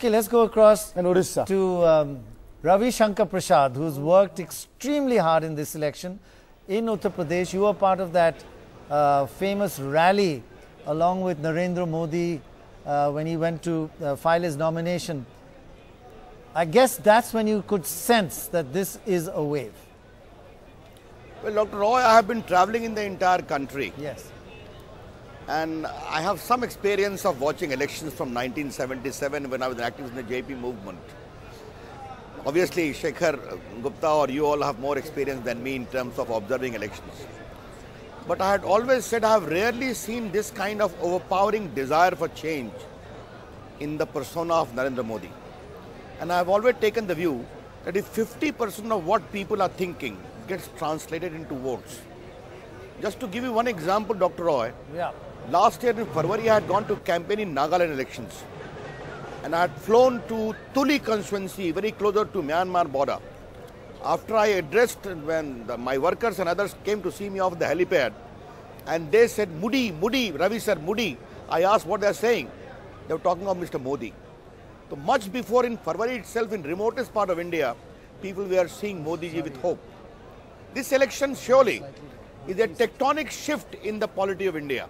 Okay, let's go across and Orissa to Ravi Shankar Prasad, who's worked extremely hard in this election in Uttar Pradesh. You were part of that famous rally along with Narendra Modi when he went to file his nomination. I guess that's when you could sense that this is a wave. Well, Dr. Roy, I have been traveling in the entire country. Yes. And I have some experience of watching elections from 1977 when I was active in the JP movement. Obviously, Shekhar Gupta or you all have more experience than me in terms of observing elections. But I had always said I have rarely seen this kind of overpowering desire for change in the persona of Narendra Modi. And I have always taken the view that if 50% of what people are thinking gets translated into votes. Just to give you one example, Dr. Roy, last year in February I had gone to campaign in Nagaland elections. And I had flown to Tuli constituency, very closer to Myanmar border. After I addressed, when my workers and others came to see me off the helipad, and they said, Modi, Ravi sir, Modi. I asked what they are saying. They were talking of Mr. Modi. So much before in February itself, in remotest part of India, people were seeing Modi ji with hope. This election surely is a tectonic shift in the polity of India.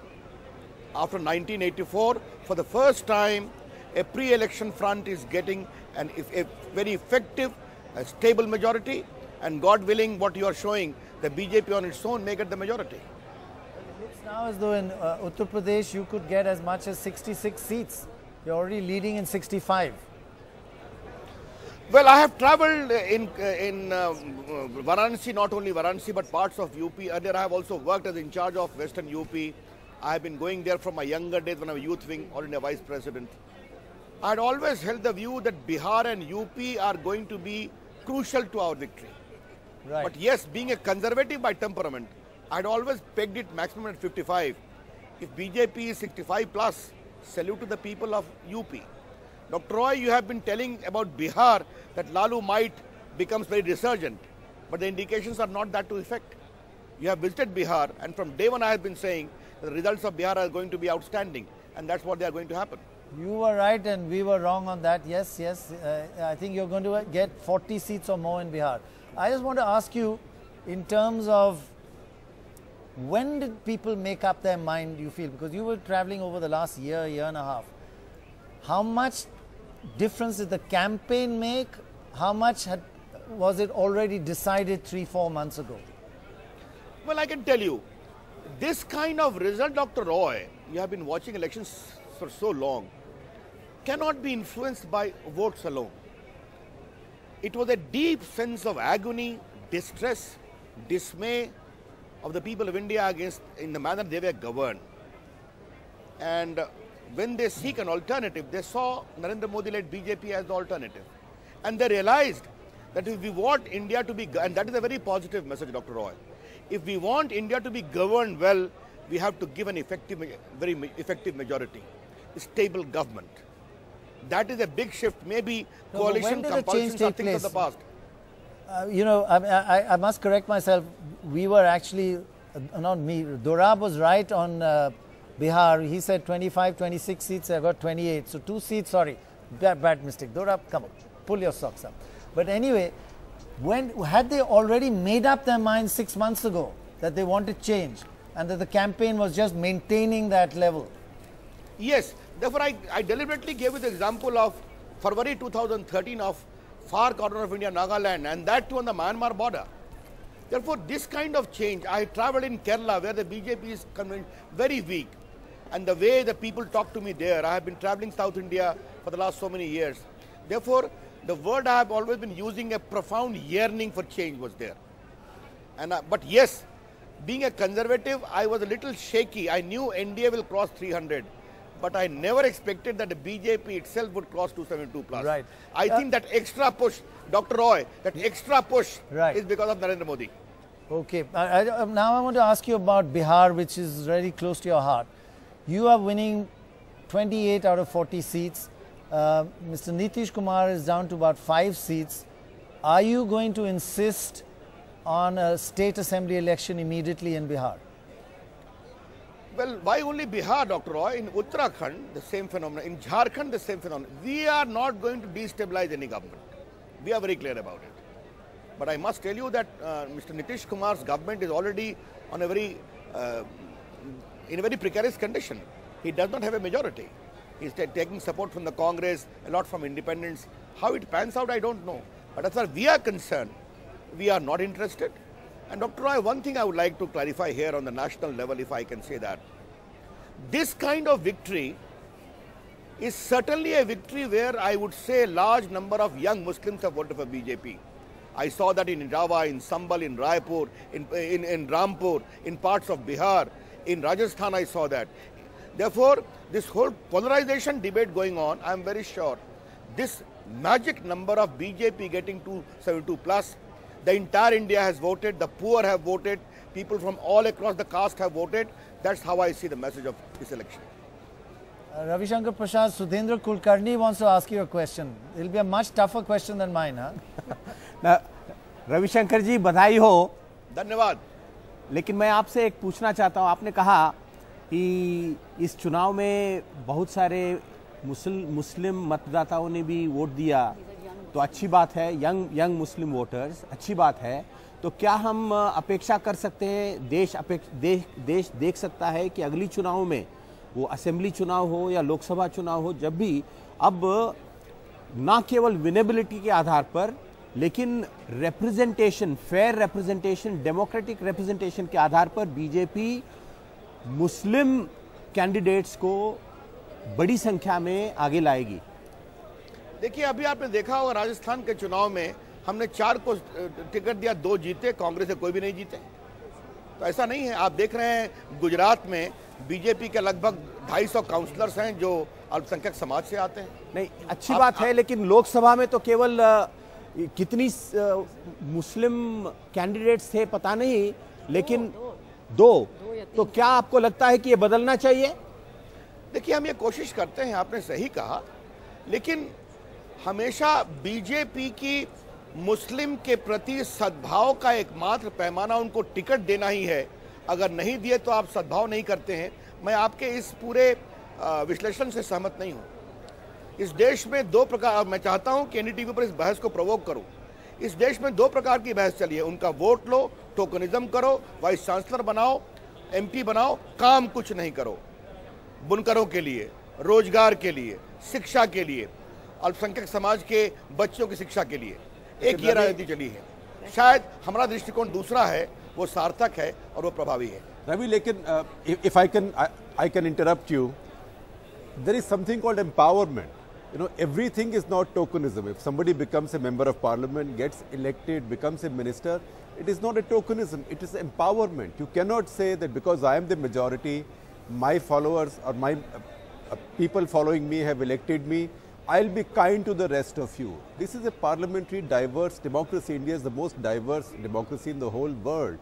After 1984, for the first time, a pre-election front is getting a very effective, stable majority, and God willing, what you are showing, the BJP on its own may get the majority. It looks now as though in Uttar Pradesh you could get as much as 66 seats. You're already leading in 65. Well, I have travelled in Varanasi, not only Varanasi but parts of UP. Earlier I have also worked as in charge of Western UP. I have been going there from my younger days when I was youth wing or in a vice president. I had always held the view that Bihar and UP are going to be crucial to our victory. Right. But yes, being a conservative by temperament, I had always pegged it maximum at 55. If BJP is 65 plus, salute to the people of UP. Dr. Roy, you have been telling about Bihar that Lalu might becomes very resurgent, but the indications are not that to effect. You have visited Bihar, and from day one I have been saying that the results of Bihar are going to be outstanding, and that's what they are going to happen. You were right and we were wrong on that. Yes, I think you're going to get 40 seats or more in Bihar. I just want to ask you, in terms of when did people make up their mind, you feel? Because you were traveling over the last year and a half. How much difference did the campaign make? How much was it already decided 3-4 months ago? Well, I can tell you, this kind of result, Dr. Roy, you have been watching elections for so long, cannot be influenced by votes alone. It was a deep sense of agony, distress, dismay of the people of India in the manner they were governed. And when they seek an alternative, they saw Narendra Modi-led BJP as the alternative. And they realized that if we want India to be, and that is a very positive message, Dr. Roy, if we want India to be governed well, we have to give an effective, very effective majority, a stable government. That is a big shift. Maybe coalition compulsions are things of the past. You know, I must correct myself. We were actually, not me, Dorab was right on Bihar. He said 25, 26 seats. I got 28. So 2 seats, sorry. Bad mistake. Dorab, come on, pull your socks up. But anyway, had they already made up their minds 6 months ago that they wanted change and that the campaign was just maintaining that level? Yes. Therefore, I deliberately gave you the example of February 2013 of far corner of India, Nagaland, and that too on the Myanmar border. Therefore, this kind of change, I traveled in Kerala where the BJP is very weak. And the way the people talk to me there, I have been traveling South India for the last so many years. Therefore, the word I have always been using, a profound yearning for change was there. And but yes, being a conservative, I was a little shaky. I knew NDA will cross 300. But I never expected that the BJP itself would cross 272 plus. Right. I think that extra push, Dr. Roy, that extra push right. is because of Narendra Modi. Okay. Now I want to ask you about Bihar, which is very close to your heart. You are winning 28 out of 40 seats. Mr. Nitish Kumar is down to about 5 seats. Are you going to insist on a state assembly election immediately in Bihar? Well, why only Bihar, Dr. Roy? In Uttarakhand, the same phenomenon. In Jharkhand, the same phenomenon. We are not going to destabilize any government. We are very clear about it. But I must tell you that Mr. Nitish Kumar's government is already on a very, in a very precarious condition. He does not have a majority. He's taking support from the Congress, a lot from independents. How it pans out, I don't know. But as far as we are concerned, we are not interested. And Dr. Roy, one thing I would like to clarify here on the national level, if I can say that. This kind of victory is certainly a victory where I would say a large number of young Muslims have voted for BJP. I saw that in Java, in Sambal, in Raipur, in Rampur, in parts of Bihar, in Rajasthan I saw that. Therefore, this whole polarization debate going on, I am very sure this magic number of BJP getting 272 plus, the entire India has voted, the poor have voted, people from all across the caste have voted. That's how I see the message of this election. Ravi Shankar Prasad, Sudhindra Kulkarni wants to ask you a question. It will be a much tougher question than mine, huh? Ravi Shankar ji बधाई हो। धन्यवाद। लेकिन मैं आपसे एक पूछना चाहता हूं, आपने कहा कि इस चुनाव में बहुत सारे मुस्लिम मतदाताओं ने भी वोट दिया, तो अच्छी बात है, यंग मुस्लिम वोटर्स, अच्छी बात है। तो क्या हम अपेक्षा कर सकते हैं, देश देख सकता है कि अगली चुनाव में, वो असेंबली चुनाव हो या लोकसभा चुनाव हो, जब भी अब ना केवल विनेबिलिटी के आधार पर लेकिन representation, fair representation, democratic representation के आधार पर बीजेपी मुस्लिम कैंडिडेट्स को बड़ी संख्या में आगे लाएगी? देखिए, अभी आपने देखा होगा राजस्थान के चुनाव में हमने 4 को टिकट दिया, 2 जीते, कांग्रेस से कोई भी नहीं जीते। तो ऐसा नहीं है। आप देख रहे हैं गुजरात में बीजेपी के लगभग 250 काउंसलर्स हैं जो अल्पसंख्यक समाज से आते हैं। नहीं, अच्छी बात है, लेकिन लोकसभा में तो केवल कितनी मुस्लिम कैंडिडेट्स थे पता नहीं, लेकिन 2। तो क्या आपको लगता है कि ये बदलना चाहिए? देखिए, हम ये कोशिश करते हैं, आपने सही कहा, लेकिन हमेशा बीजेपी की मुस्लिम के प्रति सद्भाव का एकमात्र पैमाना उनको टिकट देना ही है। अगर नहीं दिए तो आप सद्भाव नहीं करते हैं। मैं आपके इस पूरे विश्लेषण से सहमत नहीं हूं। इस देश में 2 प्रकार, मैं चाहता हूं कि एनडीटीवी पर इस बहस को प्रोवोक करूं। इस देश में 2 प्रकार की बहस चली है। उनका वोट लो, टोकनिज्म करो, वाइस चांसलर बनाओ, एमपी बनाओ, काम कुछ नहीं करो। बुनकरों के लिए, रोजगार के लिए, शिक्षा के लिए, अल्पसंख्यक समाज के बच्चों की शिक्षा के लिए एक ये राजनीति चली है। शायद हमारा दृष्टिकोण दूसरा है, वो सार्थक है और वो प्रभावी है। रवि, लेकिन if I can interrupt you, there is something called empowerment. You know, everything is not tokenism. If somebody becomes a member of parliament, gets elected, becomes a minister, it is not a tokenism, it is empowerment. You cannot say that because I am the majority, my followers or my people following me have elected me, I'll be kind to the rest of you. This is a parliamentary, diverse democracy. India is the most diverse democracy in the whole world.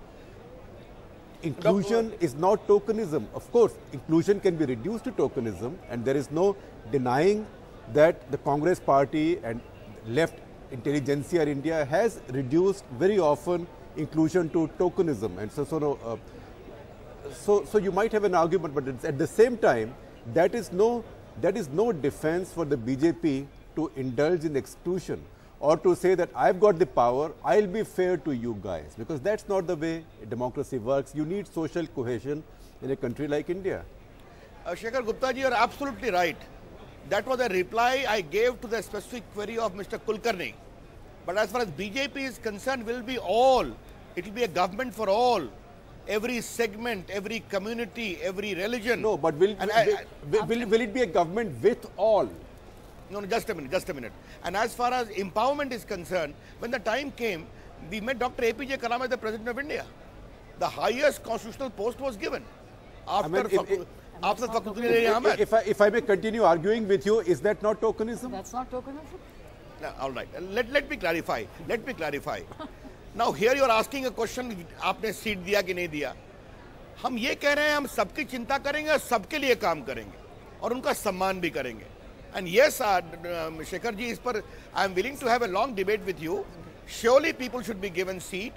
Inclusion is not tokenism. Of course, inclusion can be reduced to tokenism, and there is no denying that the Congress party and left intelligentsia in India has reduced very often inclusion to tokenism. And so you might have an argument, but at the same time, that is no defense for the BJP to indulge in exclusion or to say that I've got the power, I'll be fair to you guys, because that's not the way democracy works. You need social cohesion in a country like India. Shekhar Gupta ji, you are absolutely right. That was a reply I gave to the specific query of Mr. Kulkarni. But as far as BJP is concerned, will be all. It will be a government for all. Every segment, every community, every religion. No, but will it be a government with all? No, just a minute. And as far as empowerment is concerned, when the time came, we met Dr. APJ Kalam as the President of India. The highest constitutional post was given. If I may continue arguing with you, is that not tokenism? That's not tokenism. No, all right. Let me clarify. Now here you are asking a question, आपने seat दिया कि नहीं दिया? हम ये कह रहे हैं, हम सबकी चिंता करेंगे और सबके लिए काम करेंगे और उनका सम्मान भी करेंगे. And yes, Shekhar ji, इस पर I am willing to have a long debate with you. Surely people should be given seat,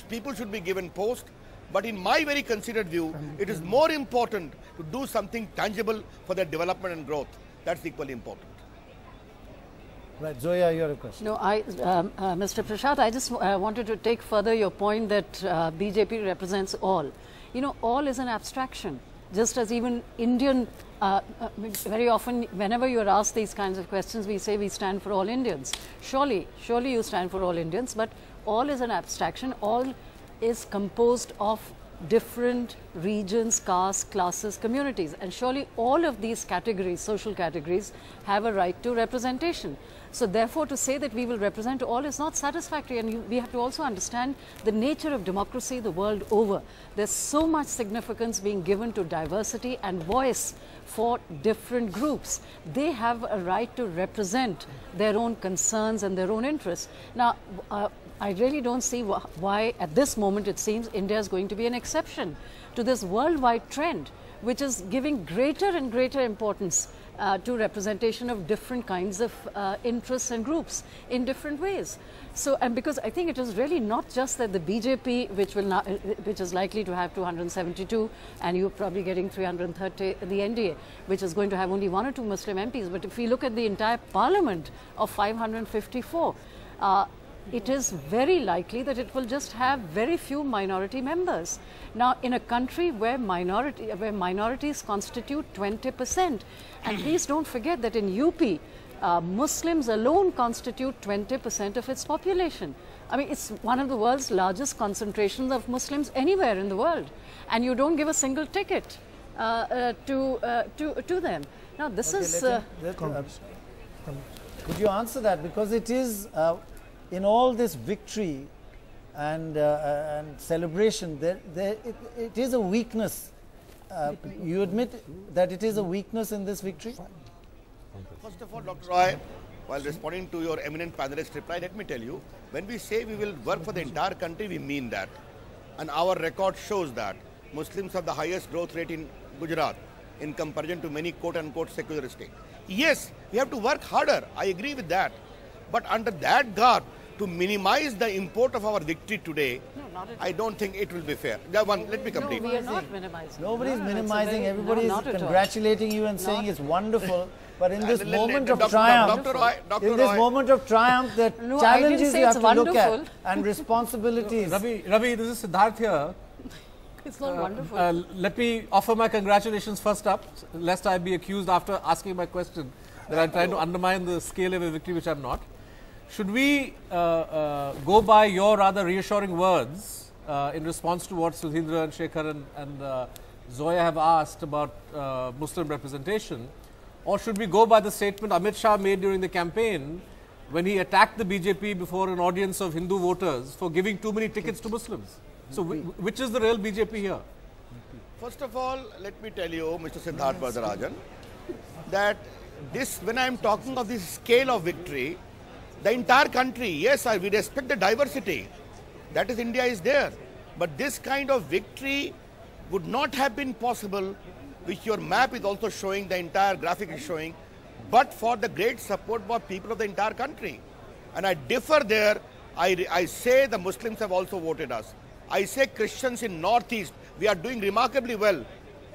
people should be given post. But in my very considered view, it is more important to do something tangible for their development and growth. That's equally important. Right, Zoya, you have a question. No, Mr. Prashad, I just wanted to take further your point that BJP represents all. You know, all is an abstraction. Just as even Indian, very often, whenever you are asked these kinds of questions, we say we stand for all Indians. Surely you stand for all Indians, but all is an abstraction. All is composed of different regions, castes, classes, communities, and surely all of these categories, social categories, have a right to representation. So therefore, to say that we will represent all is not satisfactory, and we have to also understand the nature of democracy the world over. There's so much significance being given to diversity and voice for different groups. They have a right to represent their own concerns and their own interests. Now, I really don't see why at this moment it seems India is going to be an exception to this worldwide trend, which is giving greater and greater importance to representation of different kinds of interests and groups in different ways. So, and because I think it is really not just that the BJP, which is likely to have 272, and you're probably getting 330, the NDA, which is going to have only 1 or 2 Muslim MPs. But if we look at the entire parliament of 554, it is very likely that it will just have very few minority members. Now, in a country where minorities constitute 20%, and please don't forget that in UP, Muslims alone constitute 20% of its population. I mean, it's one of the world's largest concentrations of Muslims anywhere in the world, and you don't give a single ticket to them. Now, this is... could you answer that? Because it is... in all this victory and celebration, it is a weakness. You admit that it is a weakness in this victory? First of all, Dr. Roy, while responding to your eminent panelist reply, let me tell you, when we say we will work for the entire country, we mean that. And our record shows that. Muslims have the highest growth rate in Gujarat in comparison to many quote-unquote secular states. Yes, we have to work harder. I agree with that. But under that garb, to minimize the import of our victory today, I don't think it will be fair. Let me complete. No, we are not minimizing. Nobody is minimizing. Everybody is congratulating you and saying it's wonderful. But in this moment of triumph, moment of triumph, the challenges you have to look at and responsibilities. Ravi, this is Siddharth here. It's not wonderful. Let me offer my congratulations first up, lest I be accused after asking my question that I'm trying to undermine the scale of a victory, which I'm not. Should we go by your rather reassuring words in response to what Sudhindra and Shekhar and Zoya have asked about Muslim representation, or should we go by the statement Amit Shah made during the campaign when he attacked the BJP before an audience of Hindu voters for giving too many tickets to Muslims? So which is the real BJP here? First of all, let me tell you, Mr. Siddharth Varadarajan, that when I am talking of this scale of victory, the entire country, yes, we respect the diversity. That is, India is there. But this kind of victory would not have been possible, which your map is also showing, the entire graphic is showing, but for the great support for people of the entire country. And I differ there. I say the Muslims have also voted us. I say Christians in Northeast, we are doing remarkably well.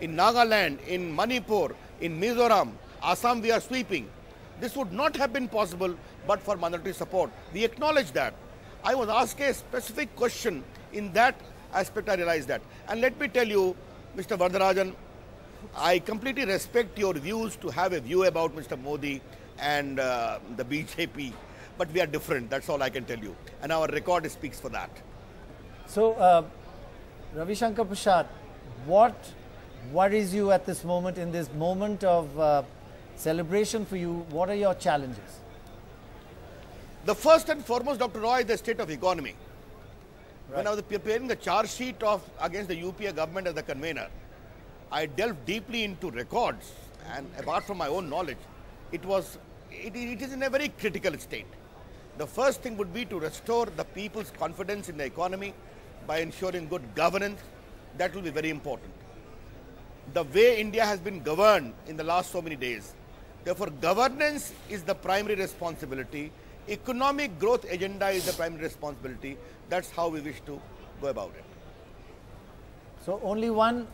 In Nagaland, in Manipur, in Mizoram, Assam, we are sweeping. This would not have been possible but for minority support. We acknowledge that. I was asked a specific question in that aspect. I realized that. And let me tell you, Mr. Varadarajan, I completely respect your views to have a view about Mr. Modi and the BJP, but we are different. That's all I can tell you. And our record speaks for that. So, Ravi Shankar Prasad, what worries you at this moment, in this moment of celebration for you? What are your challenges? The first and foremost, Dr. Roy, is the state of economy. Right. When I was preparing the charge sheet against the UPA government as the convener, I delved deeply into records, and apart from my own knowledge, it is in a very critical state. The first thing would be to restore the people's confidence in the economy by ensuring good governance. That will be very important. The way India has been governed in the last so many days, therefore governance is the primary responsibility. Economic growth agenda is the primary responsibility. That's how we wish to go about it. So only one.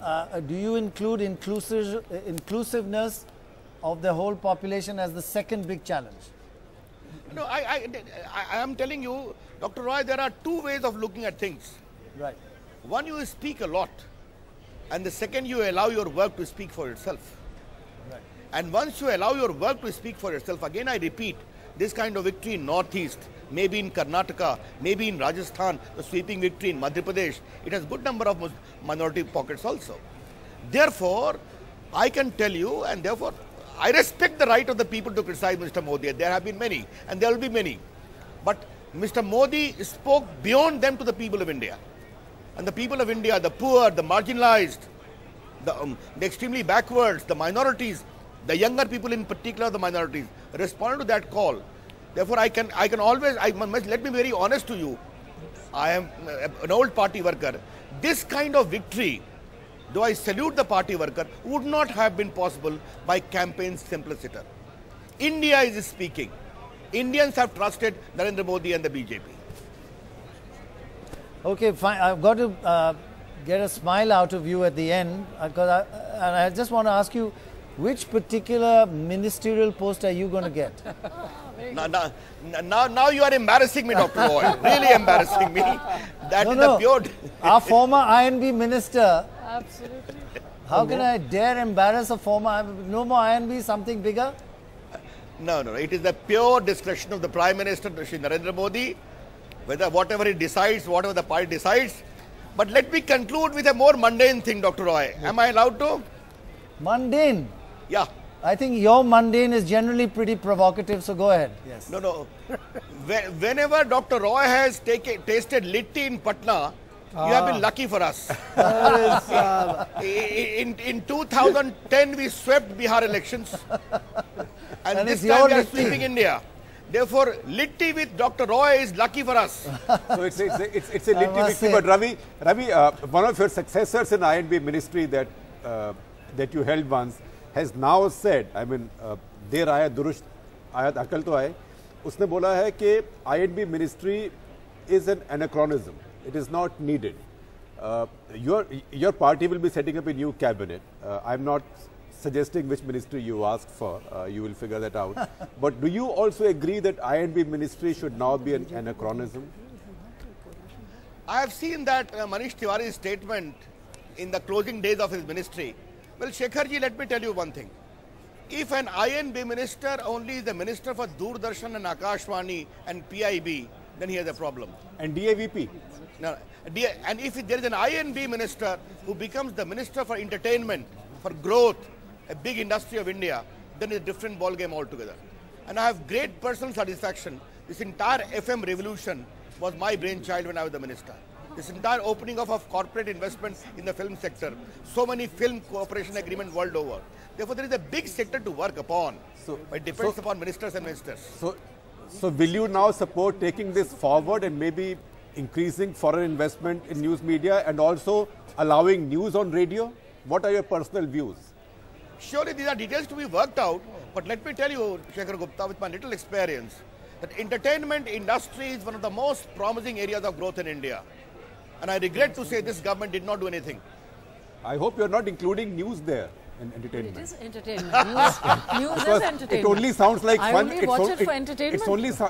Do you include inclusiveness of the whole population as the second big challenge? No, I am telling you, Dr. Roy, there are two ways of looking at things. Right. One, you speak a lot, and the second, you allow your work to speak for itself. Right. And once you allow your work to speak for itself, again I repeat, this kind of victory in Northeast, maybe in Karnataka, maybe in Rajasthan, the sweeping victory in Madhya Pradesh, it has good number of minority pockets also. Therefore, I can tell you, and therefore, I respect the right of the people to criticize Mr. Modi. There have been many, and there will be many. But Mr. Modi spoke beyond them to the people of India. And the people of India, the poor, the marginalized, the extremely backwards, the minorities, the younger people in particular, the minorities, responded to that call. Therefore, I can always, let me be very honest to you. I am an old party worker. This kind of victory, though I salute the party worker, would not have been possible by campaign's simpliciter. India is speaking. Indians have trusted Narendra Modi and the BJP. Okay, fine. I've got to get a smile out of you at the end, because I just want to ask you, which particular ministerial post are you going to get? Now you are embarrassing me, Dr. Roy. Really embarrassing me. That is the pure. Our former INB minister. Absolutely. How can I dare embarrass a former? No more INB, something bigger? No. It is the pure discretion of the Prime Minister, Shri Narendra Modi, whatever he decides, whatever the party decides. But let me conclude with a more mundane thing, Dr. Roy. Am I allowed to? Mundane? Yeah. I think your mundane is generally pretty provocative, so go ahead. Yes. No. Whenever Dr. Roy has tasted litti in Patna, you have been lucky for us. In 2010, we swept Bihar elections. And this time we are sweeping India. Therefore, litti with Dr. Roy is lucky for us. So it's a litti victory. But Ravi, one of your successors in INB ministry that you held once has now said, I mean, der aaya durust ayat akal to aaye, उसने बोला है कि INB ministry is an anachronism. It is not needed. Your party will be setting up a new cabinet. I'm not suggesting which ministry you asked for. You will figure that out. But do you also agree that INB ministry should now be an anachronism? I have seen that Manish Tiwari's statement in the closing days of his ministry. Well, Shekharji, let me tell you one thing. If an INB minister only is the minister for Doordarshan and Akashvani and PIB, then he has a problem. And DAVP? No, and if there is an INB minister who becomes the minister for entertainment, for growth, a big industry of India, then it's a different ballgame altogether. And I have great personal satisfaction. This entire FM revolution was my brainchild when I was the minister. This entire opening of corporate investment in the film sector, so many film cooperation agreements world over. Therefore, there is a big sector to work upon. So it depends upon ministers and ministers. So will you now support taking this forward and maybe increasing foreign investment in news media and also allowing news on radio? What are your personal views? Surely these are details to be worked out. But let me tell you, Shekhar Gupta, with my little experience, that entertainment industry is one of the most promising areas of growth in India. And I regret to say this government did not do anything. I hope you're not including news there in entertainment. It is entertainment. News is entertainment. It only sounds like I fun. only watch it for entertainment.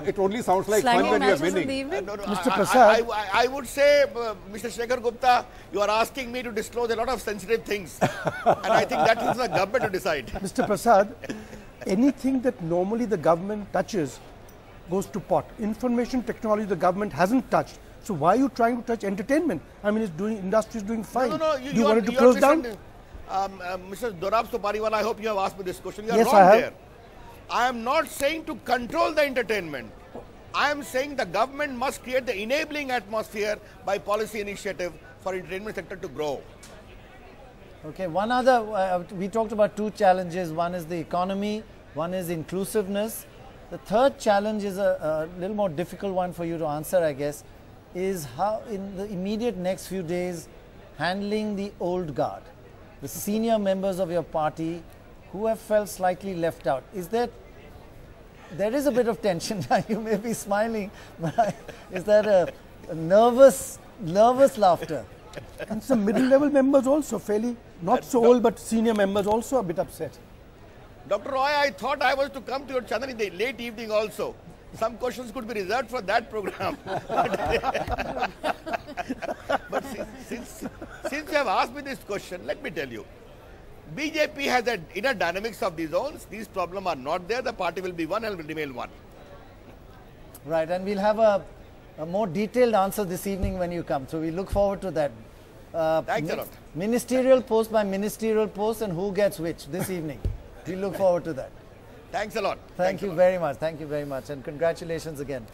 It only sounds like fun when you're winning. Mr. Prasad, I would say, Mr. Shekhar Gupta, you are asking me to disclose a lot of sensitive things. And I think that is for the government to decide. Mr. Prasad, anything that normally the government touches goes to pot. Information technology the government hasn't touched. So why are you trying to touch entertainment? I mean, industry is doing fine. No. Do you want it to close down? Mr. Dorab Supariwala, I hope you have asked me this question. You are yes, wrong I have. there. I am not saying to control the entertainment. I am saying the government must create the enabling atmosphere by policy initiative for entertainment sector to grow. Okay, one other, we talked about two challenges. One is the economy, one is inclusiveness. The third challenge is a little more difficult one for you to answer, I guess, is how in the immediate next few days handling the old guard, the senior members of your party who have felt slightly left out. Is there is a bit of tension. You may be smiling, but is that a nervous laughter? And some middle-level members also, fairly not so old, but senior members also a bit upset. Dr. Roy, I thought I was to come to your channel in the late evening also. Some questions could be reserved for that program. But since you have asked me this question, let me tell you. BJP has an inner dynamics of these own. These problems are not there. The party will be one and will remain one. Right, and we'll have a more detailed answer this evening when you come. So we look forward to that. Thanks a lot. Ministerial post by ministerial post and who gets which this evening. We look forward to that. Thanks a lot. Thank you very much. Thank you very much. And congratulations again.